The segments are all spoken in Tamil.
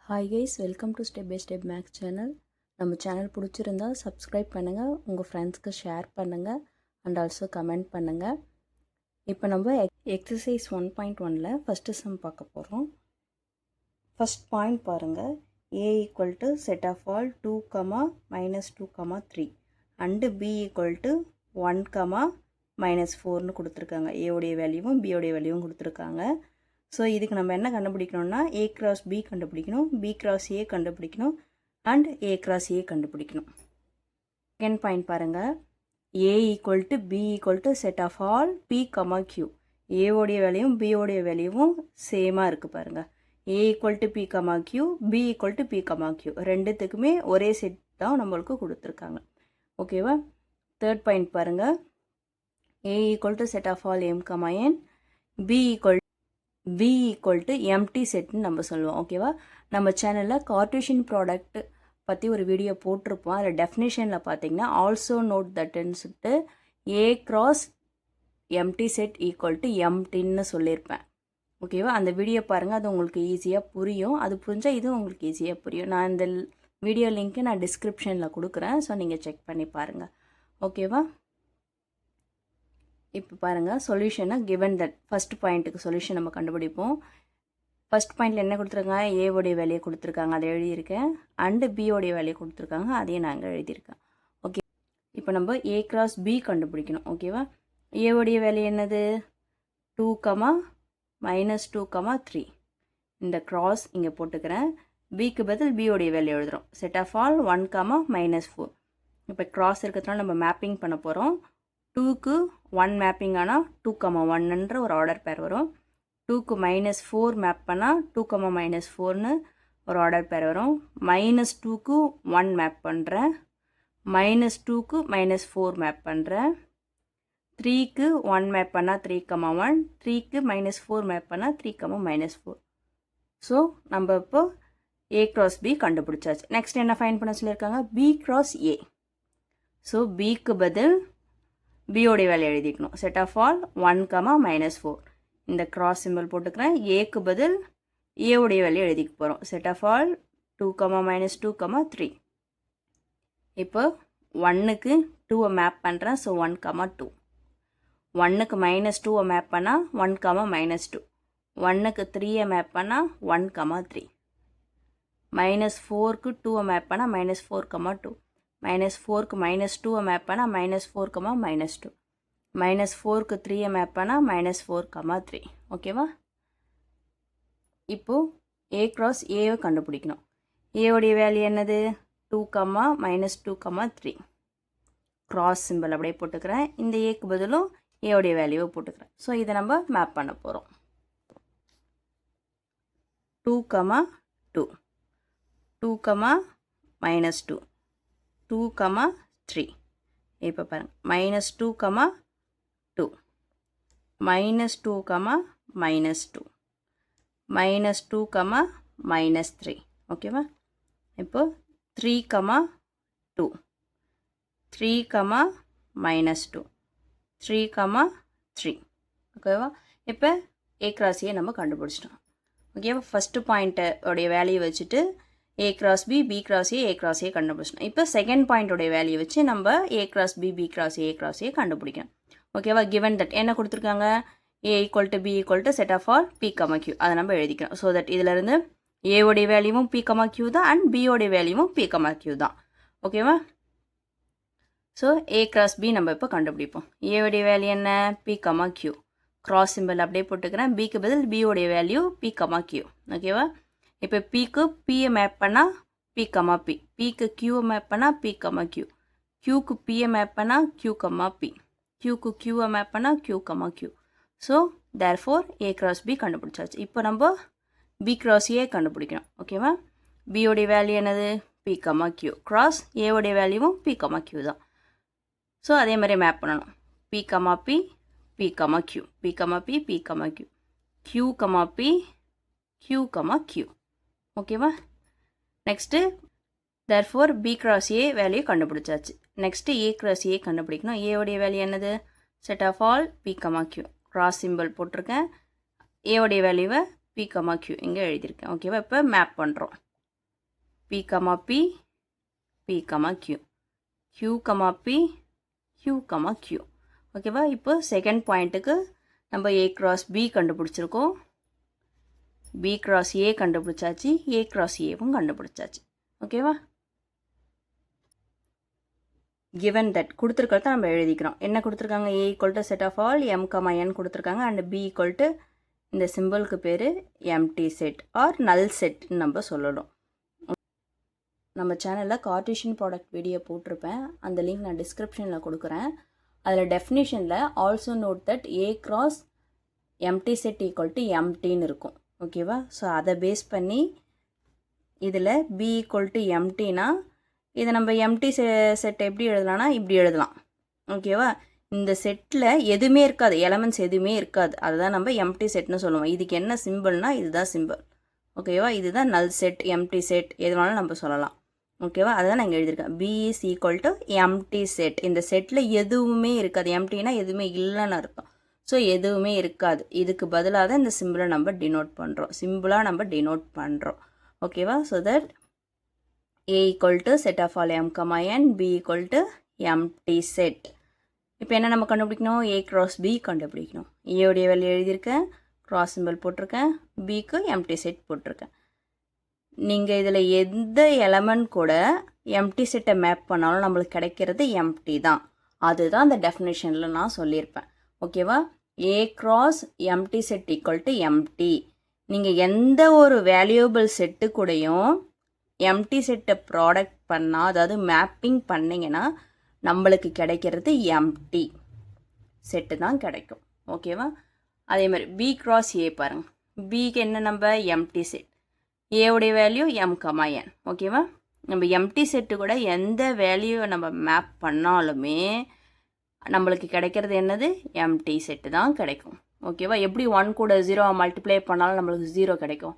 Hi guys, welcome to step by step maths channel. நம்ம சேனல் பிடிச்சிருந்தா சப்ஸ்கிரைப் பண்ணுங்கள், உங்கள் ஃப்ரெண்ட்ஸ்க்கு ஷேர் பண்ணுங்கள் அண்ட் ஆல்சோ கமெண்ட் பண்ணுங்கள். இப்போ நம்ம எக்ஸசைஸ் 1.1ல் ஃபஸ்ட்டு சம் பார்க்க போகிறோம். ஃபஸ்ட் பாயிண்ட் பாருங்கள். a equal to set of all 2, -2, 3 and b equal to 1, -4ன்னு கொடுத்துருக்காங்க. ஏவுடைய வேல்யூவும் பியோடைய வேல்யூவும் கொடுத்துருக்காங்க. ஸோ இதுக்கு நம்ம என்ன கண்டுபிடிக்கணும்னா a cross b கண்டுபிடிக்கணும், b cross a கண்டுபிடிக்கணும் அண்ட் a cross a கண்டுபிடிக்கணும். செகண்ட் பாயிண்ட் பாருங்கள். a equal to b equal to set of all p, q. ஏவோடைய வேல்யூவும் பியோடைய வேல்யூவும் சேமாக இருக்குது பாருங்கள். a ஈக்குவல் டு p, q, b ஈக்குவல் டு p, q. ரெண்டுத்துக்குமே ஒரே செட் தான் நம்மளுக்கு கொடுத்துருக்காங்க. ஓகேவா? தேர்ட் பாயிண்ட் பாருங்கள். a equal to set of all m, n, b equal to empty செட்னு நம்ம சொல்லுவோம். ஓகேவா? நம்ம சேனலில் கார்ட்டீசியன் ப்ராடக்ட் பற்றி ஒரு வீடியோ போட்டிருப்போம். அதில் டெஃபினேஷனில் பார்த்தீங்கன்னா ஆல்சோ நோட் தட்டுன்னு சொல்லிட்டு A cross empty set equal to எம்டின்னு சொல்லியிருப்பேன். ஓகேவா? அந்த வீடியோ பாருங்கள், அது உங்களுக்கு ஈஸியாக புரியும். அது புரிஞ்சால் இதுவும் உங்களுக்கு ஈஸியாக புரியும். நான் இந்த வீடியோ லிங்க்கு நான் டிஸ்கிரிப்ஷனில் கொடுக்குறேன். ஸோ நீங்கள் செக் பண்ணி பாருங்கள். ஓகேவா? இப்போ பாருங்கள், சொல்யூஷனை கிவன் தட் ஃபஸ்ட் பாயிண்ட்டுக்கு சொல்யூஷன் நம்ம கண்டுபிடிப்போம். ஃபஸ்ட் பாயிண்டில் என்ன கொடுத்துருக்காங்க? ஏவோடைய வேலையை கொடுத்துருக்காங்க, அதை எழுதியிருக்கேன். அண்டு பியோடைய வேலையை கொடுத்துருக்காங்க, அதையும் நாங்கள் எழுதியிருக்கேன். ஓகே, இப்போ நம்ம ஏ கிராஸ் பி கண்டுபிடிக்கணும். ஓகேவா? ஏவோடைய வேலை என்னது? 2, -2, 3. இந்த கிராஸ் இங்கே போட்டுக்கிறேன். பிக்கு பதில் பியோடைய வேலையை எழுதுகிறோம். Set of all 1, -4. இப்போ கிராஸ் இருக்கிறதுனால நம்ம மேப்பிங் பண்ண போகிறோம். 2க்கு 1 மேப்பிங் ஆனால் 2, 1ன்ற ஒரு ஆர்டர் பேர் வரும். 2க்கு -4 மேப் பண்ணால் 2, -4ன்னு ஒரு ஆர்டர் பேர் வரும். -2க்கு 1 மேப் பண்ணுறேன். -2க்கு -4 மேப் பண்ணுறேன். 3க்கு 1 மேப் பண்ணால் 3, 1. 3க்கு -4 மேப் பண்ணால் 3, -4. ஸோ நம்ம இப்போ a cross b கண்டுபிடிச்சாச்சு. நெக்ஸ்ட் என்ன ஃபைண்ட் பண்ண சொல்லியிருக்காங்க? b cross a. ஸோ பிக்கு பதில் பியோடைய வேலை எழுதிக்கணும். Set of all 1, -4. இந்த கிராஸ் சிம்பிள் போட்டுக்கிறேன். ஏக்கு பதில் ஏவுடைய வேலையை எழுதிக்க போகிறோம். Set of all 2, -2, 3. இப்போ 1க்கு 2 மேப் பண்ணுறேன். ஸோ 1, 2. 1க்கு -2 மேப் பண்ணால் 1, -2. 1க்கு 3 மேப் பண்ணால் 1, 3. -4க்கு 2 மேப் பண்ணால் -4, 2. -4க்கு -2 மேப் பண்ணால் -4, -2. -4க்கு 3 மேப் பண்ணால் -4, 3. ஓகேவா? இப்போது a cross ஏவை கண்டுபிடிக்கணும். ஏவுடைய வேல்யூ என்னது? 2, -2, 3. கிராஸ் சிம்பிள் அப்படியே போட்டுக்கிறேன். இந்த ஏக்கு பதிலும் ஏவுடைய வேல்யூவை போட்டுக்கிறேன். ஸோ இதை நம்ம மேப் பண்ண போகிறோம். 2, 2. 2, -2. 2, 3. இப்போ பாருங்கள், -2, 2. -2, -2. -2, -3. ஓகேவா? இப்போ 3, 2. 3, -2. 3, 3. ஓகேவா? இப்போ a cross a நம்ம கண்டுபிடிச்சிட்டோம். ஓகேவா? ஃபஸ்ட்டு பாயிண்ட்டு உடைய வேல்யூ வச்சுட்டு a cross b, b cross a cross a கண்டுபிடிச்சோம். இப்போ செகண்ட் பாயிண்டோடைய வேல்யூ வச்சு நம்ம a cross b, b cross a கண்டுபிடிக்கணும். ஓகேவா? கிவன் தட் என்ன கொடுத்துருக்காங்க? a equal to b equal to set of all p, q. அதை நம்ம எழுதிக்கிறோம். ஸோ தட் இதிலிருந்து ஏவோடைய வேல்யூவும் p, q தான் அண்ட் பியோடைய வேல்யூவும் p, q தான். ஓகேவா? ஸோ a cross b நம்ம இப்போ கண்டுபிடிப்போம். ஏவோடைய வேல்யூ என்ன? p, q. கிராஸ் சிம்பிள் அப்படியே போட்டுக்கிறேன். பிக்கு பதில் பியோடைய வேல்யூ p, q. ஓகேவா? இப்போ பிக்கு பியை மேப் பண்ணால் p, p. பிக்கு க்யூவை மேப் பண்ணால் p, q. க்யூக்கு பியை மேப் பண்ணால் q, p. க்யூக்கு க்யூவை மேப் பண்ணால் q, q. So therefore a cross b கண்டுபிடிச்சாச்சு. இப்போ நம்ம b cross a கண்டுபிடிக்கணும். ஓகேவா? பியோடைய வேல்யூ என்னது? p, q. கிராஸ் ஏவோடைய வேல்யூவும் p, q தான். ஸோ அதே மாதிரி மேப் பண்ணணும். p, p, p, q. p, p, p, q. q, p, q, q. ஓகேவா? Next therefore b cross a value கண்டுபிடிச்சாச்சு. நெக்ஸ்ட்டு a cross a கண்டுபிடிக்கணும். ஏவுடைய வேல்யூ என்னது? Set of all p, q. Cross symbol போட்டிருக்கேன். ஏவுடைய வேல்யூவை p, q இங்கே எழுதியிருக்கேன். ஓகேவா? இப்போ மேப் பண்ணுறோம். P, P, Q, Q, P, Q, Q. ஓகேவா? இப்போ செகண்ட் பாயிண்ட்டுக்கு நம்ம A cross B கண்டுபிடிச்சிருக்கோம். B cross A கண்டுபிடிச்சாச்சு, A cross Aவும் கண்டுபிடிச்சாச்சு. ஓகேவா? given that கொடுத்துருக்கிறத நம்ம எழுதிக்கிறோம். என்ன கொடுத்துருக்காங்க? A equal to set of all M, N கொடுத்துருக்காங்க and B equal to இந்த சிம்பிளுக்கு பேர் empty set or null set நம்ம சொல்லணும். நம்ம சேனலில் கார்ட்டீசியன் ப்ராடக்ட் வீடியோ போட்டிருப்பேன், அந்த லிங்க் நான் டிஸ்கிரிப்ஷனில் கொடுக்குறேன். அதில் டெஃபினிஷனில் also note that A cross empty set equal to emptyன்னு இருக்கும். ஓகேவா? ஸோ அதை பேஸ் பண்ணி இதில் B equal to emptyனா இதை நம்ம எம்டி செட் எப்படி எழுதலாம்னா இப்படி எழுதலாம். ஓகேவா? இந்த செட்டில் எதுவுமே இருக்காது, எலமெண்ட்ஸ் எதுவுமே இருக்காது, அதுதான் நம்ம எம்டி செட்னு சொல்லுவோம். இதுக்கு என்ன சிம்பிள்னால் இதுதான் சிம்பிள். ஓகேவா? இதுதான் நல் செட், எம்டி செட், எது வேணாலும் நம்ம சொல்லலாம். ஓகேவா? அதுதான் நான் இங்கே எழுதியிருக்கேன். B is equal to empty set. இந்த செட்டில் எதுவுமே இருக்காது, எம்டினா எதுவுமே இல்லைன்னு அர்த்தம். ஸோ எதுவுமே இருக்காது, இதுக்கு பதிலாக தான் இந்த சிம்பிளை நம்ம டினோட் பண்ணுறோம், சிம்பிளாக நம்ம டினோட் பண்ணுறோம். ஓகேவா? So that A equal to set of all M, N, B equal to empty set. இப்போ என்ன நம்ம கண்டுபிடிக்கணும்? A cross B கண்டுபிடிக்கணும். A உடைய வேல்யூ எழுதியிருக்கேன், cross symbol போட்டிருக்கேன், Bக்கு empty set போட்டிருக்கேன். நீங்கள் இதில் எந்த எலமெண்ட் கூட empty செட்டை மேப் பண்ணாலும் நம்மளுக்கு கிடைக்கிறது empty தான். அதுதான் அந்த டெஃபினேஷனில் நான் சொல்லியிருப்பேன். ஓகேவா? A cross empty set equal to empty. நீங்கள் எந்த ஒரு வேல்யூபிள் செட்டு கூடயும் எம்டி செட்டை ப்ராடக்ட் பண்ணால், அதாவது மேப்பிங் பண்ணிங்கன்னா நம்மளுக்கு கிடைக்கிறது எம்டி செட்டு தான் கிடைக்கும். ஓகேவா? அதே மாதிரி B cross A பாருங்கள், பிக்கு என்ன நம்ம எம்டி செட், ஏவுடைய வேல்யூ M, N. ஓகேவா? நம்ம எம்டி செட்டு கூட எந்த வேல்யூவை நம்ம மேப் பண்ணாலுமே நம்மளுக்கு கிடைக்கிறது என்னது? எம்டி செட்டு தான் கிடைக்கும். ஓகேவா? எப்படி 1 கூட 0 மல்டிப்ளை பண்ணாலும் நம்மளுக்கு 0 கிடைக்கும்,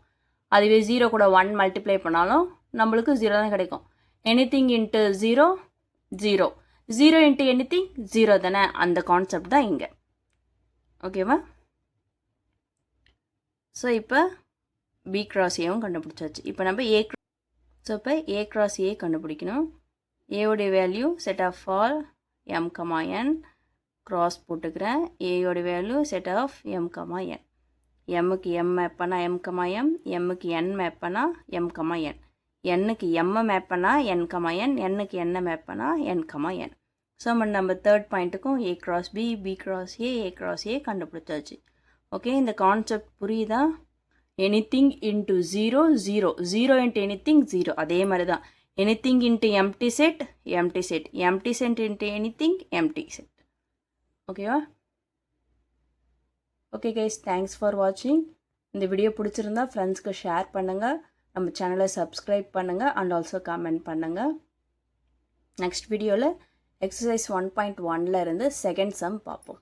அதுவே 0 கூட 1 மல்டிப்ளை பண்ணாலும் நம்மளுக்கு 0 தான் கிடைக்கும். எனிதிங் இன்ட்டு 0 0, 0 இன்ட்டு எனிதிங் 0 தானே, அந்த கான்செப்ட் தான் இங்கே. ஓகேவா? ஸோ இப்போ B cross Aவும் கண்டுபிடிச்சாச்சு. இப்போ நம்ம A cross A கண்டுபிடிக்கணும். ஏவுடைய value set of all M, N, cross போட்டுக்கிறேன். ஏயோடைய value set of M, N. எம்முக்கு M மேப் பண்ணால் M, M, எம்முக்கு N மேப் பண்ணால் M, N, என்னுக்கு M மேப் பண்ணால் N, N, என்னுக்கு என்ன மேப் பண்ணால் N, N. ஸோ நம்ம தேர்ட் பாயிண்ட்டுக்கும் A cross B, B cross A, A cross A கண்டுபிடிச்சாச்சு. ஓகே, இந்த கான்செப்ட் புரியுதா? எனிதிங் இன்ட்டு 0 0, 0 இன்ட்டு எனிதிங் 0, அதே மாதிரி தான் anything into empty set empty set, empty set into anything empty set. ஓகேவா? ஓகே கைஸ், தேங்க்ஸ் ஃபார் வாட்சிங். இந்த வீடியோ பிடிச்சிருந்தா ஃப்ரெண்ட்ஸ்க்கு ஷேர் பண்ணுங்கள், நம்ம சேனலை சப்ஸ்கிரைப் பண்ணுங்கள் அண்ட் ஆல்சோ கமெண்ட் பண்ணுங்கள். நெக்ஸ்ட் வீடியோவில் எக்ஸசைஸ் 1.1 இருந்து செகண்ட் சம் பார்ப்போம்.